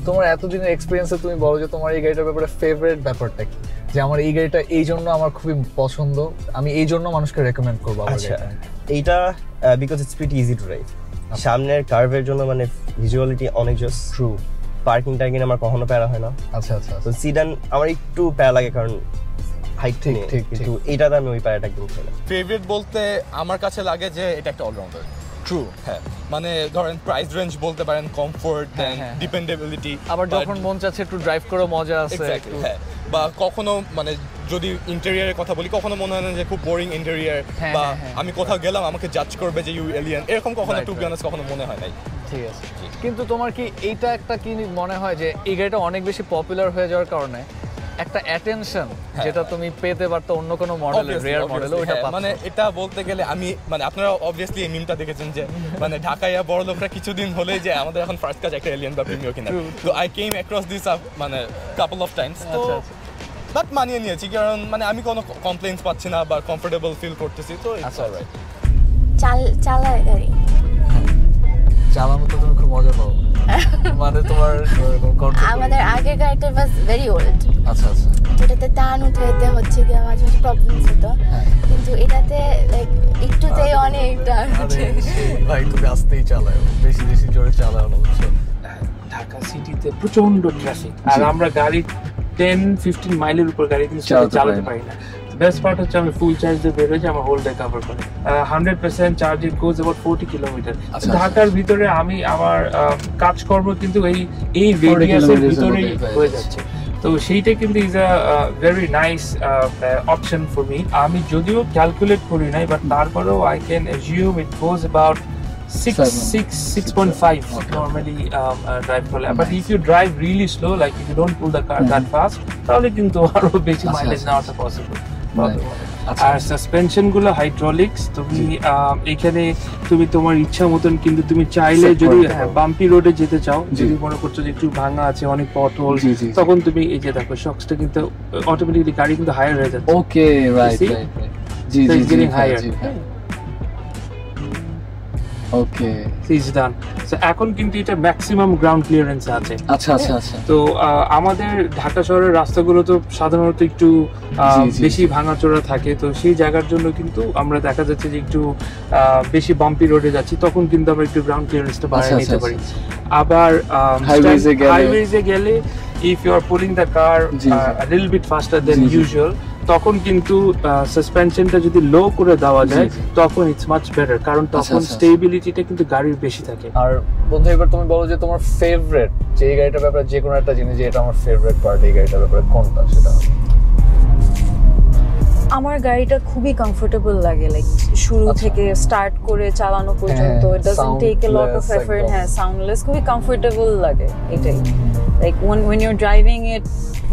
তোমার এতদিনের এক্সপেরিয়েন্সে তুমি বলো যে তোমার এই গাড়িটার ব্যাপারে ফেভারিট ব্যাপারটা কি, যে আমার এই গাড়িটা এই জন্য আমার খুবই পছন্দ, আমি এই জন্য মানুষকে রেকমেন্ড করবো। আচ্ছা, এইটা because it's pretty easy to ride. সামনের কার্ভের জন্য মানে ভিজুয়ালিটি অনেক জাস্ট ট্রু। পার্কিং টার্কিং আমার কখনো প্যারা হয় না। আচ্ছা আচ্ছা, তো সিডান আমার একটু প্যারা লাগে কারণ হাইট ঠিক ঠিক, কিন্তু এইটাতে আমি ওই প্যারাটা একদম খাই না। ফেভারিট বলতে আমার কাছে লাগে যে এটা একটা অলরাউন্ডার। ট্রু, হ্যাঁ, মানে ধরেন প্রাইস রেঞ্জ বলতে পারেন, কমফোর্ট, ডিপেন্ডেবিলিটি, আবার যখন মন চাচ্ছে একটু ড্রাইভ করে মজা আছে, হ্যাঁ, বা কখনো মানে যদি ইন্টেরিয়ারের কথা বলি, কখনো মনে হয় না যে খুব বোরিং ইন্টেরিয়ার, বা আমি কোথাও গেলাম আমাকে জাজ করবে যে ইউ এলিয়েন, এরকম কখনো টু বি অনেস্ট কখনো মনে হয় নাই। ঠিক আছে, কিন্তু তোমার কি এইটা একটা কি মনে হয় যে এই গাড়িটা অনেক বেশি পপুলার হয়ে যাওয়ার কারণে একটা অ্যাটেনশন যেটা তুমি পেতে পারতো অন্য কোনো মডেলের, রেয়ার মডেলে, ওটা পাচ্ছ? মানে এটা বলতে গেলে আমি মানে আপনারা অবভিয়াসলি এই মিমটা দেখেছেন যে মানে ঢাকায় বড় লোকরা কিছুদিন হলে যে আমাদের এখন ফার্স্ট কাজ একটা এলিয়েন বা প্রিমিও কিনা। তো আই কেম অ্যাক্রস দিস মানে কাপল অফ টাইমস। তো বাট মানিয়ে নিয়েছি কারণ মানে আমি কোনো কমপ্লেইন্স পাচ্ছি না বা কমফোর্টেবল ফিল করতেছি, তো ইটস অলরাইট। চালায় গাড়ি চালানো তো তুমি খুব মজা পাও, মানে তোমার আমাদের আগের গাড়িটা ওয়াজ ভেরি ওল্ড। আচ্ছা আচ্ছা, এটাতে টান উঠাইতে হচ্ছে কি মাঝে মাঝে প্রবলেমস হতো, কিন্তু এটাতে লাইক একটুতেই অনেক টান উঠে। ভাই তুমি আস্তেই চালাও, বেশি বেশি জোরে চালাও না, বুঝছো? ঢাকা সিটিতে প্রচন্ড ট্রাফিক, আর আমরা গাড়ি 10-15 মাইলের উপর গাড়ি কিন্তু চালাতে পারি না। বেস্ট পার্ট হচ্ছে আমি ফুল চার্জ দিয়ে বের হয়ে যাই, আমার হোল ডে কভার করে 100% charge, it goes about 40 kilometre. ঢাকার ভিতরে আমি আমার কাজকর্ম কিন্তু এই রেডিয়াসের ভিতরেই হয়ে যাচ্ছে, তো সেইটা কিন্তু is a very nice option for me. আমি যদিও ক্যালকুলেট করি নাই, বাট তারপরেও I can assume it goes about 6.5 normally drive করলে। But if you drive really slow, like if you don't pull the car that fast, তাহলে কিন্তু আরো বেশি মাইলেজ নেওয়াটা পসিবল। আর সাসপেনশন গুলো হাইড্রোলিক্স, তুমি এখানে তুমি তোমার ইচ্ছা মতন কিন্তু তুমি চাইলে যদি বাম্পি রোডে যেতে চাও, যদি মনে করছো যে একটু ভাঙা আছে, অনেক পথহোল, তখন তুমি এই যে দেখো শক্সটা কিন্তু অটোমেটিক্যালি গাড়ি কিন্তু হায়ার হয়ে যাচ্ছে। ওকে, রাইট রাইট, জি জি জি, higher. Okay, is done. So এখন কিন্তু এটা ম্যাক্সিমাম গ্রাউন্ড ক্লিয়ারেন্স আছে। আচ্ছা আচ্ছা আচ্ছা। তো আমাদের ঢাকা শহরের রাস্তাগুলো তো সাধারণত একটু বেশি ভাঙাচোরা থাকে, তো সেই জায়গার জন্য কিন্তু আমরা দেখা যাচ্ছে যে একটু বেশি বাম্পি রোডে যাচ্ছি, তখন কিন্তু আমরা একটু গ্রাউন্ড ক্লিয়ারেন্সটা বাড়িয়ে নিতে পারি। আবার হাইওয়েজে গেলে if you are pulling the car a little bit faster than usual, তখন কিন্তু সাসপেনশনটা যদি লো করে দেওয়া যায় তখন ইটস মাচ বেটার, কারণ তখন স্টেবিলিটিটা কিন্তু গাড়ির বেশি থাকে। আর বন্ধু, এবার তুমি বলো যে তোমার ফেভারিট, যে এই গাড়িটার ব্যাপারে যে কোনো একটা জিনিস, যে এটা আমার ফেভারিট পার্ট এই গাড়িটার ব্যাপারে, কোনটা সেটা? আমার গাড়িটা খুবই কমফোর্টেবল লাগে, লাইক শুরু থেকে স্টার্ট করে চালানো পর্যন্ত it doesn't take a lot of effort. হ্যাঁ, সাউন্ডলেস, খুবই কমফোর্টেবল লাগে এটাই। Like when you're driving it,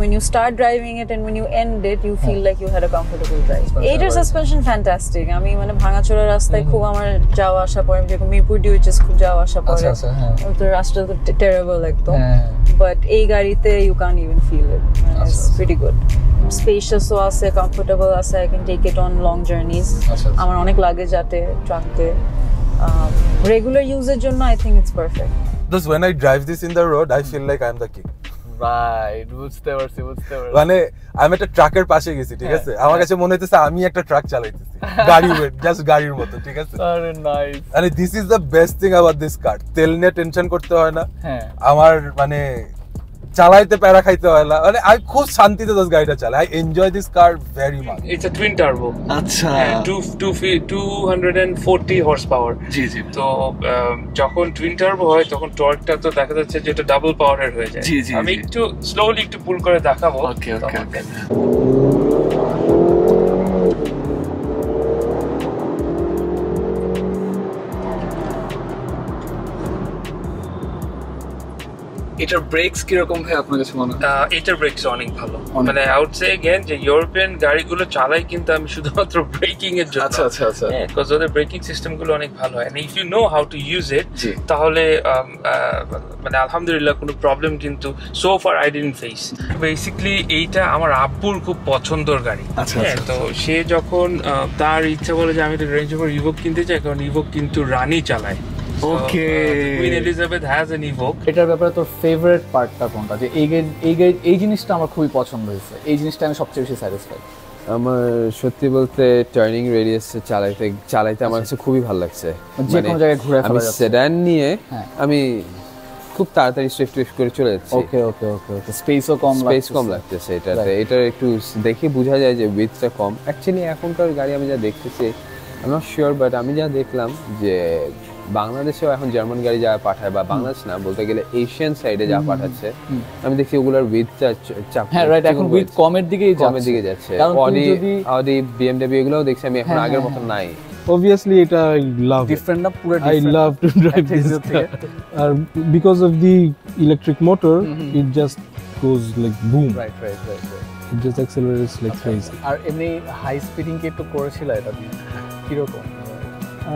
when you start driving it and when you end it, you feel like you had a comfortable drive. Eighter suspension fantastic. আমি মানে ভাঙাচোরা রাস্তায় খুব আমার যাওয়া আসা পড়ে, যেরকম মিরপুর ডিউচেস খুব যাওয়া আসা পড়ে, তো রাস্তা তো টেরেবল একদম, বাট এই গাড়িতে you can't even feel it. It's pretty good. Spacious ও আছে, comfortable আছে, I can take it on long journeys. আমার অনেক লাগেজ আটে ট্রাকতে, regular ইউজের জন্য I think it's perfect. Thus when I drive this in the road, I feel like I'm the king. Right, বুঝতে পারছি। মানে আমি একটা ট্রাকের পাশে গেছি, ঠিক আছে, আমার কাছে মনে হইতেছে আমি একটা ট্রাক চালাইতেছি, গাড়ি ওয়েট জাস্ট গাড়ির মতো, ঠিক আছে। আরে নাইস। আরে this is the best thing about this কার, তেল নিয়ে টেনশন করতে হয় না, আমার মানে চালাইতে প্যারা খাইতে হয় না, মানে আমি খুব শান্তিতে দোস গাড়িটা চালাই। I enjoy this car very much. It's a twin turbo. আচ্ছা, 240 হর্স পাওয়ার। জি জি। তো যখন টুইন টার্বো হয় তখন টর্কটা তো দেখা যাচ্ছে যে এটা ডাবল পাওয়ারের হয়ে যায়। আমি একটু স্লোলি একটু পুল করে দেখাবো। ওকে ওকে ওকে। এটার ব্রেকস কিরকম ভাই আপনার কাছে মনে হয়? এটার ব্রেকস অনেক ভালো, মানে আই উড সে अगेन যে ইউরোপিয়ান গাড়িগুলো চালাই কিন্তু আমি শুধুমাত্র ব্রেকিং এর জন্য। আচ্ছা আচ্ছা আচ্ছা, বিকজ ওদের ব্রেকিং সিস্টেম গুলো অনেক ভালো হয়, and if you know how to use it তাহলে মানে আলহামদুলিল্লাহ কোনো প্রবলেম কিন্তু so far I didn't face. Basically এইটা আমার আব্বুর খুব পছন্দের গাড়ি। তো সে যখন তার ইচ্ছা বলে যে আমি একটা রেঞ্জ রোভার ইভোক কিনতে চাই, কারণ ইভোক কিন্তু রানি চালায়, Okay. Queen Elizabeth has an Evoque. এটার ব্যাপারে তোর ফেভারিট পার্টটা কোনটা, যে এই জিনিসটা আমার খুবই পছন্দ হয়েছে, এই জিনিসটা আমি সবচেয়ে বেশি স্যাটিসফাইড? আমার সত্যি বলতে টার্নিং রেডিয়াস চালাইতে আমার কাছে খুবই ভালো লাগছে। যে কোনো জায়গায় ঘুরে আমি ফেলা যাচ্ছে। সেডান নিয়ে হ্যাঁ। আমি খুব তাড়াতাড়ি শিফট করে চলে যাচ্ছি। ওকে ওকে ওকে ওকে, স্পেসও কম স্পেস কম লাগতেছে এটাতে। এটার একটু দেখে বোঝা যায় যে উইথটা কম। অ্যাকচুয়ালি এখনকার গাড়ি আমি যা দেখতেছি I am not sure, but আমি যা দেখলাম যে বাংলাদেশেও এখন জার্মান গাড়ি যা পাঠায়, বা বাংলাদেশ না বলতে গেলে এশিয়ান সাইডে যা পাঠাচ্ছে, আমি দেখছি ওগুলোর উইথটা হ্যাঁ রাইট, এখন উইথ কমের দিকেই যাচ্ছে। কারণ অডি বিএমডব্লিউ এগুলোও দেখছি আমি এখন আগের মতো নাই। Obviously, I love it. Different না, পুরো I love to drive this car. Because of the electric motor, it just goes like boom. Right right right. It just accelerates like crazy. আর এমনি হাই স্পিডিং কি একটু করেছিল এটা দিয়ে কিরকম?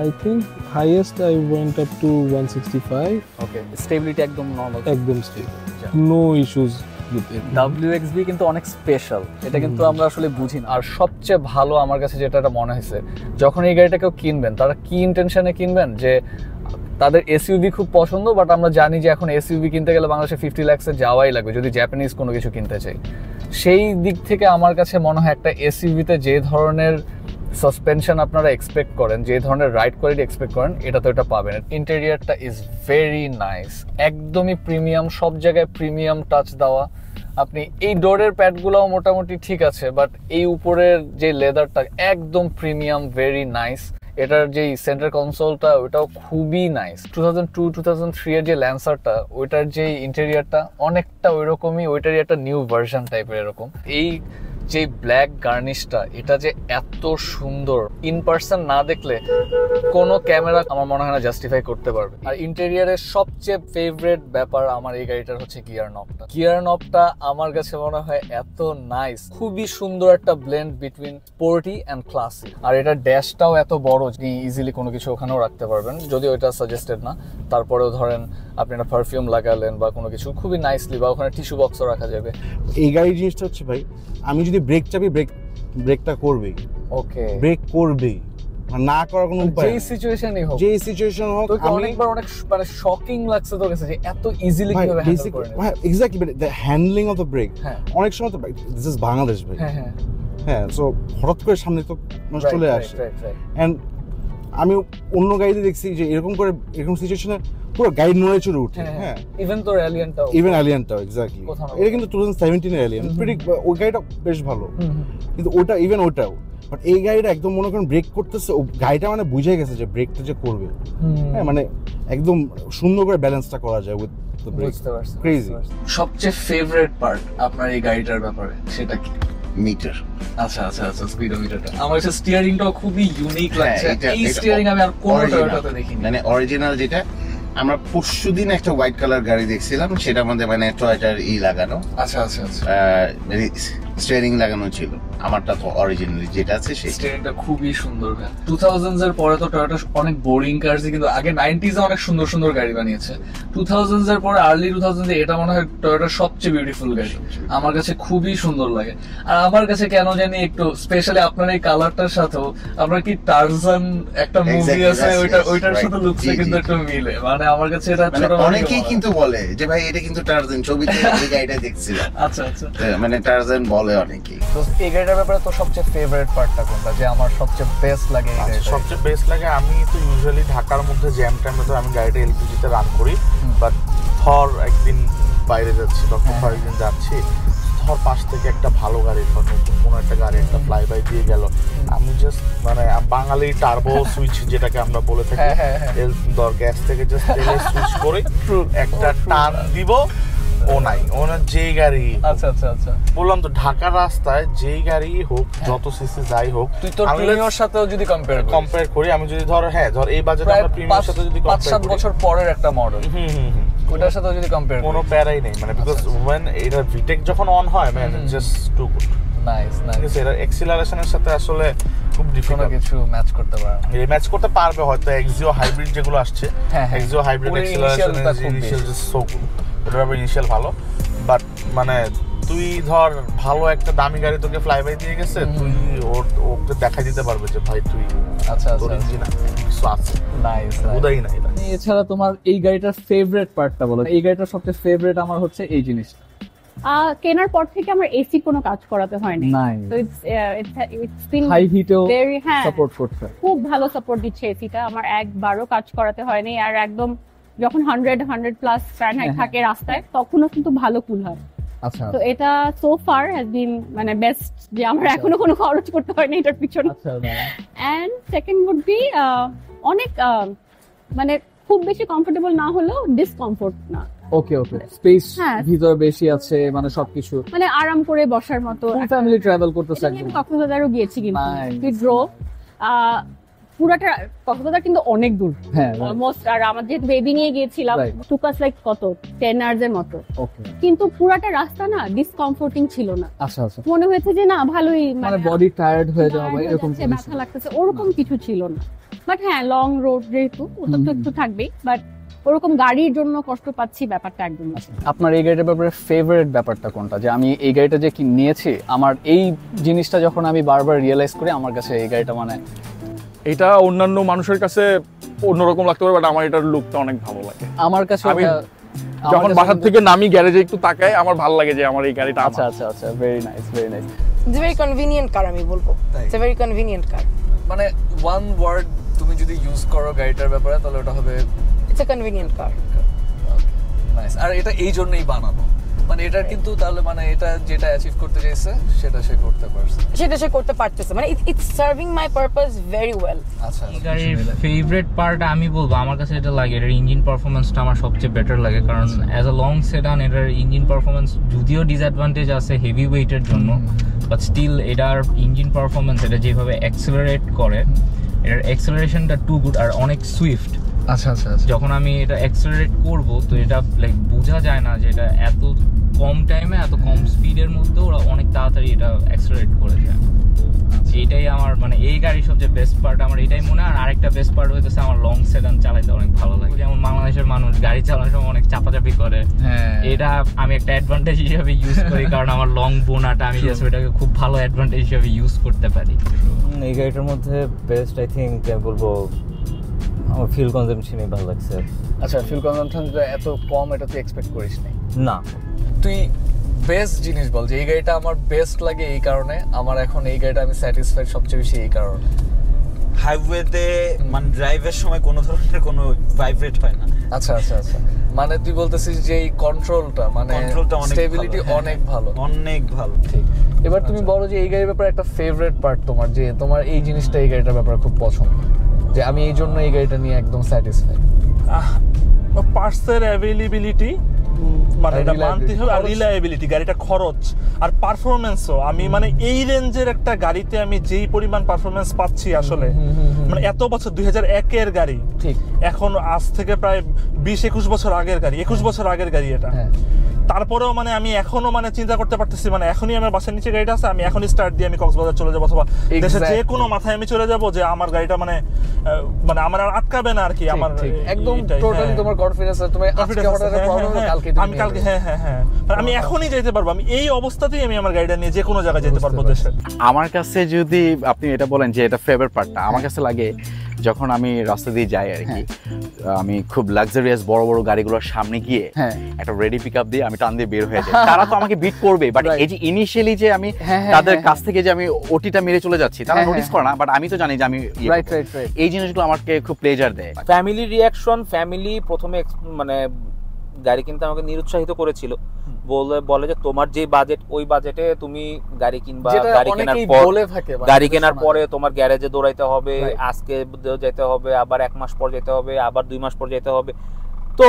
I think highest I went up to 165. Okay, stability একদম normal, একদম stable. No issues with it. WXB কিন্তু অনেক স্পেশাল, এটা কিন্তু আমরা আসলে বুঝি না। আর সবচেয়ে ভালো আমার কাছে যেটা মনে হয়েছে, যখন এই গাড়িটা কেউ কিনবেন তারা কি ইন্টেনশনে কিনবেন, যে তাদের এসইউভি খুব পছন্দ, বাট আমরা জানি যে এখন এসইউভি কিনতে গেলে বাংলাদেশে 50 লাখসে যাওয়াই লাগবে যদি জাপানিজ কোনো কিছু কিনতে চাই। সেই দিক থেকে আমার কাছে মনে হয় একটা এসইউভিতে যে ধরনের সাসপেনশন আপনারা এক্সপেক্ট করেন, যে ধরনের রাইড কোয়ালিটি এক্সপেক্ট করেন, এটা তো এটা পাবেন। ইন্টেরিয়রটা ইজ ভেরি নাইস, একদমই প্রিমিয়াম, সব জায়গায় প্রিমিয়াম টাচ দেওয়া। আপনি এই ডোরের প্যাডগুলোও মোটামুটি ঠিক আছে, বাট এই উপরের যে লেদারটা একদম প্রিমিয়াম, ভেরি নাইস। এটার যে সেন্টার কনসোলটা ওটাও খুবই নাইস। 2002-2003 এর যে ল্যান্সারটা, ওইটার যে ইন্টেরিয়রটা অনেকটা ওইরকমই, ওইটারই একটা নিউ ভার্সন টাইপের এরকম। এই যে ব্ল্যাক গার্নিশটা, এটা যে এত সুন্দর, ইন পার্সন না দেখলে কোনো ক্যামেরা আমার মনে হয় না জাস্টিফাই করতে পারবে। আর ইন্টেরিয়রের সবচেয়ে ফেভারিট ব্যাপার আমার এই গাড়িটার হচ্ছে গিয়ার নবটা। গিয়ার নবটা আমার কাছে মনে হয় এত নাইস, খুবই সুন্দর একটা blend between sporty and classic. আর এটা ড্যাশটাও এত বড় যে ইজিলি কোনো কিছু ওখানেও রাখতে পারবেন, যদিও এটা সাজেস্টেড না। তারপরেও ধরেন আপনি একটা পারফিউম লাগালেন বা কোনো কিছু, খুবই নাইসলি, বা ওখানে টিস্যু বক্সও রাখা যাবে। এই গাড়ির জিনিসটা হচ্ছে ভাই, আমি যদি ব্রেক চাপি ব্রেকটা করবেই, ওকে ব্রেক করবেই, না করার কোনো উপায় যেই সিচুয়েশনই হোক, যেই সিচুয়েশন হোক। আমি অনেকবার অনেক মানে শকিং লাগছে তোর কাছে যে এত ইজিলি কিভাবে হ্যান্ডেল করে নেবে। হ্যাঁ exactly, but the handling of the brake অনেক সময় তো দিস ইজ বাংলাদেশ ভাই। হ্যাঁ হ্যাঁ হ্যাঁ, সো হঠাৎ করে সামনে তো চলে আসে। এন্ড আমি অন্য গাড়িতে দেখছি যে এরকম সিচুয়েশনে পুরো গাড়ি নড়ে চড়ে উঠে। হ্যাঁ, ইভেন তোর অ্যালিয়ানটাও এক্স্যাক্টলি। এটা কিন্তু 2017 এর অ্যালিয়ান, ওই গাড়িটা বেশ ভালো, কিন্তু ওটাও বাট এই গাড়িটা একদম মনে করেন ব্রেক করতেছে, ও গাড়িটা মানে বুঝে গেছে যে ব্রেকটা যে করবে। হ্যাঁ, মানে একদম সুন্দর করে ব্যালেন্সটা করা যায় উইথ দ্য ব্রেক। ক্রেজি। সবচেয়ে ফেভারিট পার্ট আপনার এই গাড়িটার ব্যাপারে সেটা কি? মিটার। আচ্ছা আচ্ছা আচ্ছা, স্পিডোমিটারটা। আমার কাছে স্টিয়ারিংটাও খুবই ইউনিক লাগছে। এই স্টিয়ারিং আমি আর কোনো টয়োটাতে দেখিনি। মানে অরিজিনাল যেটা আমরা পরশুদিন একটা হোয়াইট কালার গাড়ি দেখছিলাম, সেটার মধ্যে মানে টয়োটার লাগানো। আচ্ছা আচ্ছা আচ্ছা, স্টিয়ারিং লাগানো ছিল। আমারটা তো অরিজিনালি যেটা আছে সেই স্টিয়ারিংটা খুবই সুন্দর। 2000s এর পরে তো টয়োটা অনেক বোরিং কার, কিন্তু আগে 90s এ অনেক সুন্দর সুন্দর গাড়ি বানিয়েছে। 2000s এর পরে আর্লি 2000s এ এটা মনে হয় টয়োটার সবচেয়ে বিউটিফুল গাড়ি। আমার কাছে খুবই সুন্দর লাগে। আর আমার কাছে কেন জানি একটু স্পেশালি আপনার এই কালারটার সাথেও, আমরা কি টারজান একটা মুভি আছে ওইটার সাথে লুকসে কিন্তু একটু মিলে। মানে আমার কাছে এটা অনেকেই কিন্তু বলে যে ভাই এটা কিন্তু টারজান, ছবিতে এই গাড়িটা দেখছিলাম। আচ্ছা আচ্ছা, মানে টারজান বলে অনেকেই। তো এই গাড়িটার ব্যাপারে তো সবচেয়ে ফেভারিট পার্টটা কোনটা, যে আমার সবচেয়ে বেস্ট লাগে? সবচেয়ে বেস্ট লাগে, আমি তো ইউজুয়ালি ঢাকার মধ্যে জ্যাম টাইমে তো আমি গাড়িটা এলপিজিতে রান করি, বাট থর একদিন বাইরে যাচ্ছি, ডক্টর থর একদিন যাচ্ছি, ধর পাশ থেকে একটা ভালো গাড়ি, নতুন কোনো একটা গাড়ি একটা ফ্লাই বাই দিয়ে গেল, আমি জাস্ট মানে বাঙালি টার্বো সুইচ যেটাকে আমরা বলে থাকি, ধর গ্যাস থেকে জাস্ট তেলে সুইচ করে একটা টান দিব, যেই গাড়ি। আচ্ছা আচ্ছা আচ্ছা, বললাম তো ঢাকার রাস্তায় যেই গাড়ি হোক, যত সিসি যাই হোক, তুই তো প্রিমিয়ার সাথেও যদি কম্পেয়ার করি, আমি যদি ধর এই বাজেটে আমরা প্রিমিয়ার সাথে যদি 5-7 বছর পরের একটা মডেল, ওটার সাথে যদি কম্পেয়ার কোনো প্যারাই নেই, মানে বিকজ when এটা ভিটেক যখন অন হয় man, just too good. Nice nice. এটা এক্সিলারেশনের সাথে আসলে খুব ডিফিকাল্ট কিছু ম্যাচ করতে পারে। এই ম্যাচ করতে পারবে হয়তো এক্সিও হাইব্রিড যেগুলো আসছে, Axio hybrid acceleration initial just so good, ওটা ইনিশিয়াল ভালো, বাট মানে তুই ধর ভালো একটা দামি গাড়ি তোকে ফ্লাই বাই দিয়ে গেছে, তুই ওকে দেখাই দিতে পারবে যে ভাই তুই তোর ইঞ্জিন কিছু আছে। নাইস, উদাই না এটা। এছাড়া তোমার এই গাড়িটার ফেভারিট পার্টটা বলো। এই গাড়িটার সবচেয়ে ফেভারিট আমার হচ্ছে এই জিনিসটা। কেনার পর থেকে আমার এসি কোনো কাজ করাতে হয়নি, তো ইটস বিন হাই হিটেও ভেরি সাপোর্ট করছে, খুব ভালো সাপোর্ট দিচ্ছে এসিটা। আমার একবারও কাজ করাতে হয়নি। আর একদম যখন 100 প্লাস ফারেনহাইট থাকে রাস্তায় তখনও কিন্তু ভালো কুল হয়। আচ্ছা, তো এটা সো ফার হ্যাজ বিন মানে বেস্ট, যে আমার এখনো কোনো খরচ করতে হয়নি এটার পিছনে। এন্ড সেকেন্ড উড বি অনেক মানে খুব বেশি কমফোর্টেবল না হলেও ডিসকমফোর্ট না। ওকে ওকে, স্পেস ভিতর বেশি আছে, মানে সবকিছু মানে আরাম করে বসার মতো। ফ্যামিলি ট্রাভেল করতেছে একদম। আমি কক্সবাজারও গিয়েছি, কিন্তু উই ড্রোভ পুরাটা। কক্সবাজার কিন্তু অনেক দূর, অলমোস্ট। আর আমার যেহেতু বেবি নিয়ে গিয়েছিলাম, টুক আস লাইক কত 10 আওয়ার্স এর মতো। কিন্তু পুরাটা রাস্তা না ডিসকমফোর্টিং ছিল না। আচ্ছা আচ্ছা, মনে হয়েছে যে না ভালোই, মানে বডি টায়ার্ড হয়ে যাবে এরকম কিছু, ব্যথা লাগতেছে ওরকম কিছু ছিল না। বাট হ্যাঁ, লং রোড যেহেতু ওটা তো একটু থাকবেই, বাট ওরকম গাড়ির জন্য কষ্ট পাচ্ছি ব্যাপারটা একদম। আপনার এই গাড়িটার ব্যাপারে ফেভারিট ব্যাপারটা কোনটা, যে আমি এই গাড়িটা যে কি নিয়েছি, আমার এই জিনিসটা যখন আমি বারবার রিয়েলাইজ করি, আমার কাছে এই গাড়িটা মানে এটা অন্যান্য মানুষের কাছে অন্যরকম লাগতে পারে, বাট আমার এটার লুকটা অনেক ভালো লাগে। আমার কাছে আমি যখন বাসার থেকে নামি গ্যারেজে একটু তাকাই, আমার ভালো লাগে যে আমার এই গাড়িটা। আচ্ছা আচ্ছা আচ্ছা, very nice very nice. It's very convenient car, আমি বলবো it's a very convenient car. মানে ওয়ান ওয়ার্ড তুমি যদি ইউজ করো গাড়িটার ব্যাপারে, তাহলে ওটা হবে it's a convenient car. Nice. আর এটা এই জন্যই বানানো, মানে এটা কিন্তু তাহলে মানে এটা যেটা অ্যাচিভ করতে চাইছে সেটা সে করতে পারছে, সেটা সে করতে পারতেছে, মানে it's serving my purpose very well. আচ্ছা, এই গাড়ির ফেভারিট পার্ট আমি বলবো, আমার কাছে এটা লাগে, এটার ইঞ্জিন পারফরমেন্সটা আমার সবচেয়ে বেটার লাগে। কারণ অ্যাজ আ লং সেডান এটার ইঞ্জিন পারফরমেন্স যদিও ডিসঅ্যাডভান্টেজ আছে হেভি ওয়েটের জন্য, বাট স্টিল এটার ইঞ্জিন পারফরমেন্স, এটা যেভাবে অ্যাক্সেলারেট করে, এটার অ্যাক্সেলারেশনটা টু গুড আর অনেক সুইফট। আচ্ছা আচ্ছা, যখন আমি এটা অ্যাক্সেলারেট করব, তো এটা লাইক বোঝা যায় না যে এটা এত কম টাইমে এত কম স্পিডের মধ্যে ওরা অনেক তাড়াতাড়ি এটা অ্যাক্সেলারেট করে যায়। এটাই আমার মানে এই গাড়ির সবচেয়ে বেস্ট পার্ট আমার এটাই মনে হয়। আর আরেকটা বেস্ট পার্ট হইতেছে আমার লং সেডান চালাতে অনেক ভালো লাগে। যেমন বাংলাদেশের মানুষ গাড়ি চালানোর সময় অনেক চাপাচাপি করে, এটা আমি একটা অ্যাডভান্টেজ হিসেবে ইউজ করি, কারণ আমার লং বোনাটা আমি জাস্ট এটাকে খুব ভালো অ্যাডভান্টেজ হিসেবে ইউজ করতে পারি। এই গাড়িটার মধ্যে বেস্ট আই থিঙ্ক আমি বলবো আমার ফিউল কনজাম্পশনই ভালো লাগছে। আচ্ছা, ফিউল কনজাম্পশন এত কম, এটা তুই এক্সপেক্ট করিস নাই? না, তুই বেস্ট জিনিস বল যে এই গাড়িটা আমার বেস্ট লাগে এই কারণে, আমার এখন এই গাড়িটা আমি স্যাটিসফাইড সবচেয়ে বেশি এই কারণে। হাইওয়েতে মানে ড্রাইভের সময় কোনো ধরনের কোনো ভাইব্রেট হয় না। আচ্ছা আচ্ছা আচ্ছা, মানে তুই বলতেছিস যে এই কন্ট্রোলটা, মানে স্টেবিলিটি অনেক ভালো, অনেক ভালো। ঠিক। এবার তুমি বলো যে এই গাড়ির ব্যাপারে একটা ফেভারিট পার্ট তোমার, যে তোমার এই জিনিসটা এই গাড়িটার ব্যাপারে খুব পছন্দ, যে আমি এই জন্য এই গাড়িটা নিয়ে একদম স্যাটিসফাইড। পার্টসের অ্যাভেলেবিলিটি, মানে এটা মানতে হবে, আর রিলায়েবিলিটি, গাড়িটা খরচ আর পারফরমেন্সও। আমি মানে এই রেঞ্জের একটা গাড়িতে আমি যেই পরিমাণ পারফরমেন্স পাচ্ছি আসলে, মানে এত বছর 2001 এর গাড়ি, ঠিক এখন আজ থেকে প্রায় 20-21 বছর আগের গাড়ি, 21 বছর আগের গাড়ি এটা। তারপরেও মানে আমি এখনো মানে চিন্তা করতে পারতেছি, মানে এখনই আমার বাসার নিচে গাড়িটা আছে, আমি এখনই স্টার্ট দিয়ে আমি কক্সবাজার চলে যাবো, অথবা দেশের যে কোনো মাথায় আমি চলে যাবো, যে আমার গাড়িটা মানে মানে আমার আর আটকাবে না আর কি। আমার একদম টোটালি তোমার কনফিডেন্স আছে, তুমি আজকে অর্ডারের প্রবলেম হলো কালকে আমি কালকে হ্যাঁ আমি এখনই যেতে পারবো, আমি এই অবস্থাতেই আমি আমার গাড়িটা নিয়ে যে কোনো জায়গায় যেতে পারবো দেশে। আমার কাছে যদি আপনি এটা বলেন যে এটা ফেভারিট পার্টটা, আমার কাছে লাগে যখন আমি রাস্তা দিয়ে যাই আর কি, আমি খুব লাক্সারিয়াস বড় বড় গাড়িগুলোর সামনে গিয়ে একটা রেডি পিক আপ দিয়ে আমি টান দিয়ে বের হয়ে যাই। তারা তো আমাকে বিট করবে, বাট এই যে ইনিশিয়ালি যে আমি তাদের কাছ থেকে যে আমি ওটিটা মেরে চলে যাচ্ছি, তারা নোটিস করে না, বাট আমি তো জানি যে আমি এই জিনিসগুলো আমাকে খুব প্লেজার দেয়। ফ্যামিলি রিয়াকশন, ফ্যামিলি প্রথমে মানে গাড়ি কিনতে আমাকে নিরুৎসাহিত করেছিল, বলে যে তোমার যে বাজেট ওই বাজেটে তুমি গাড়ি কিনবা, গাড়ি কেনার পরে তোমার গ্যারেজে দৌড়াইতে হবে, আজকে যেতে হবে, আবার 1 মাস পর যেতে হবে, আবার 2 মাস পর যেতে হবে। তো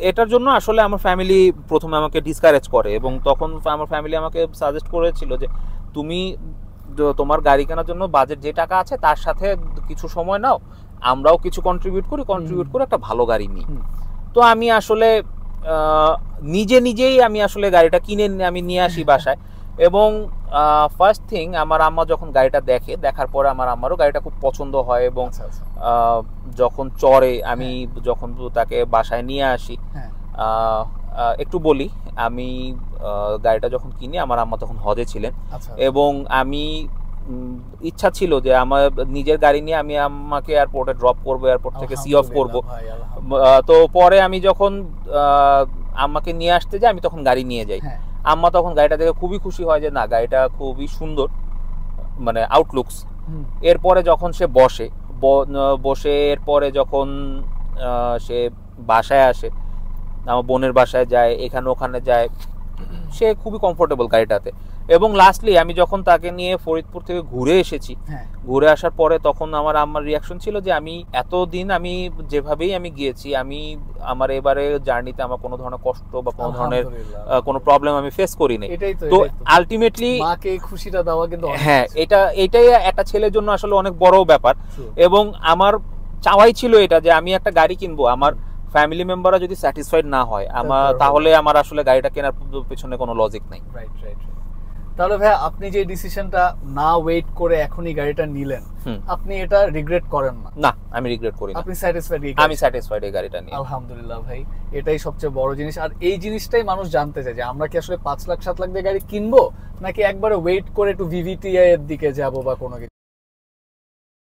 এটার জন্য আসলে আমার ফ্যামিলি প্রথমে আমাকে ডিসকারেজ করে, এবং তখন আমার ফ্যামিলি আমাকে সাজেস্ট করেছিল যে তুমি তোমার গাড়ি কেনার জন্য বাজেট যে টাকা আছে তার সাথে কিছু সময় নাও, আমরাও কিছু কন্ট্রিবিউট করে একটা ভালো গাড়ি নিই। তো আমি আসলে নিজেই আমি আসলে গাড়িটা কিনে আমি নিয়ে আসি বাসায়, এবং ফার্স্ট থিং আমার আম্মা যখন গাড়িটা দেখার পরে আমার আম্মারও গাড়িটা খুব পছন্দ হয়, এবং যখন চড়ে আমি যখন তাকে বাসায় নিয়ে আসি, একটু বলি, আমি গাড়িটা যখন কিনি আমার আম্মা তখন হজে ছিলেন, এবং আমি ইচ্ছা ছিল যে আমার নিজের গাড়ি নিয়ে আমি আম্মাকে এয়ারপোর্টে ড্রপ করবো, এয়ারপোর্ট থেকে সি অফ করবো। তো পরে আমি যখন আম্মাকে নিয়ে আসতে যাই আমি তখন গাড়ি নিয়ে যাই। আম্মা তখন গাড়িটা দেখে খুবই খুশি হয় যে না গাড়িটা খুবই সুন্দর, মানে আউটলুকস। এরপরে যখন সে বসে এরপরে যখন সে বাসায় আসে, আমার বোনের বাসায় যায়, এখানে ওখানে যায়, সে খুবই কমফোর্টেবল গাড়িটাতে। এবং লাস্টলি আমি যখন তাকে নিয়ে ফরিদপুর থেকে ঘুরে এসেছি, ঘুরে আসার পরে তখন আমার আম্মার রিয়াকশন ছিল যে আমি এতদিন আমি যেভাবেই আমি গিয়েছি, আমি আমার এবারে জার্নিতে আমার কোনো ধরনের কষ্ট বা কোনো ধরনের কোনো প্রবলেম আমি ফেস করিনি। তো আলটিমেটলি মাকে খুশিটা দেওয়া কিন্তু হ্যাঁ, এটাই একটা ছেলের জন্য আসলে অনেক বড় ব্যাপার। এবং আমার চাওয়াই ছিল এটা যে আমি একটা গাড়ি কিনবো, আমার ফ্যামিলি মেম্বাররা যদি স্যাটিসফাইড না হয় তাহলে আমার আসলে গাড়িটা কেনার পেছনে কোনো লজিক নাই। Right right. তাহলে ভাই আপনি যে ডিসিশনটা না ওয়েট করে এখনই গাড়িটা নিলেন, আপনি এটা রিগ্রেট করেন না? না, আমি রিগ্রেট করি না। আপনি স্যাটিসফাইড? আমি স্যাটিসফাইড এই গাড়িটা নিয়ে। আলহামদুলিল্লাহ ভাই, এটাই সবচেয়ে বড় জিনিস। আর এই জিনিসটাই মানুষ জানতে চায় যে আমরা কি আসলে 5 লাখ 7 লাখ দিয়ে গাড়ি কিনবো নাকি একবারে ওয়েট করে একটু ভিভিটিআই এর দিকে যাবো বা কোনো কিছু।